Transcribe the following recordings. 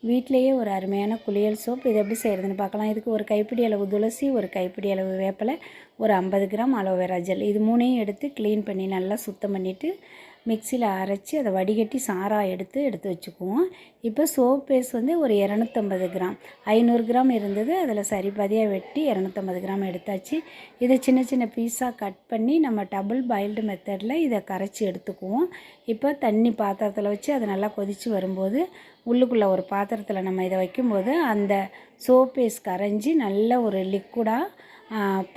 வீட்டிலேயே ஒரு அருமையான குளியல் சோப். இது எப்படி செய்கிறதுன்னு பார்க்கலாம். இதுக்கு ஒரு கைப்பிடி அளவு துளசி, ஒரு கைப்பிடி அளவு வேப்பிலை, ஒரு 50 கிராம் அலோவேரா ஜெல், இது மூணையும் எடுத்து க்ளீன் பண்ணி நல்லா சுத்தம் பண்ணிவிட்டு மிக்சியில் அரைச்சி அதை வடிகட்டி சாராக எடுத்து வச்சுக்குவோம். இப்போ சோப் பேஸ்ட் வந்து ஒரு 250 கிராம், 500 கிராம் இருந்தது, அதில் சரி பாதியாக வெட்டி 250 கிராம் எடுத்தாச்சு. இதை சின்ன சின்ன பீஸாக கட் பண்ணி நம்ம டபுள் பாயில்டு மெத்தடில் இதை கரைச்சி எடுத்துக்குவோம். இப்போ தண்ணி பாத்திரத்தில் வச்சு அதை நல்லா கொதித்து வரும்போது உள்ளுக்குள்ளே ஒரு பாத்திரத்தில் நம்ம இதை வைக்கும்போது அந்த சோப் பேஸ்ட் கரைஞ்சி நல்ல ஒரு லிக்விடாக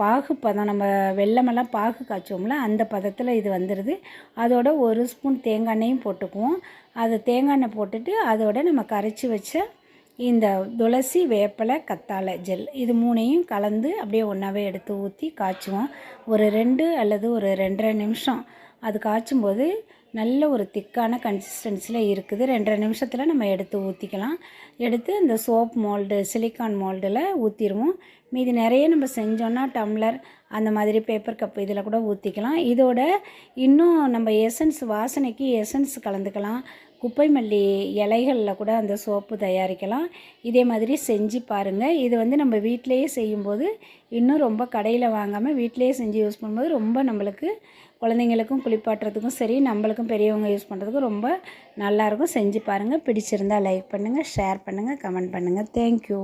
பாகு பதம், நம்ம வெல்லமெல்லாம் பாகு காய்ச்சோம்ல அந்த பதத்தில் இது வந்துடுது. அதோட ஒரு ஸ்பூன் தேங்காய் எண்ணெயும் போட்டுக்குவோம். அது தேங்காய் எண்ணெய் போட்டுட்டு அதோட நம்ம கரைச்சி வச்ச இந்த துளசி, வேப்பிலை, கத்தாழை ஜெல், இது மூணையும் கலந்து அப்படியே ஒன்றாவே எடுத்து ஊற்றி காய்ச்சுவோம். ஒரு 2 அல்லது ஒரு 2.5 நிமிஷம் அது காய்ச்சும்போது நல்ல ஒரு திக்கான கன்சிஸ்டன்சியில் இருக்குது. 2.5 நிமிஷத்தில் நம்ம எடுத்து ஊற்றிக்கலாம். எடுத்து இந்த சோப் மோல்டு, சிலிக்கான் மோல்டில் ஊற்றிடுவோம். மீதி நிறைய நம்ம செஞ்சோன்னா டம்ளர் அந்த மாதிரி பேப்பர் கப் இதில் கூட ஊற்றிக்கலாம். இதோட இன்னும் நம்ம எசன்ஸ், வாசனைக்கு எசன்ஸ் கலந்துக்கலாம். குப்பை மல்லி இலைகளில் கூட அந்த சோப்பு தயாரிக்கலாம். இதே மாதிரி செஞ்சு பாருங்கள். இது வந்து நம்ம வீட்டிலையே செய்யும்போது இன்னும் ரொம்ப கடையில் வாங்காமல் வீட்டிலையே செஞ்சு யூஸ் பண்ணும்போது ரொம்ப நம்மளுக்கு குழந்தைங்களுக்கும் குளிப்பாட்டுறதுக்கும் சரி, நம்மளுக்கும் பெரியவங்க யூஸ் பண்ணுறதுக்கும் ரொம்ப நல்லாயிருக்கும். செஞ்சு பாருங்கள். பிடிச்சிருந்தால் லைக் பண்ணுங்கள், ஷேர் பண்ணுங்கள், கமெண்ட் பண்ணுங்கள். தேங்க்யூ.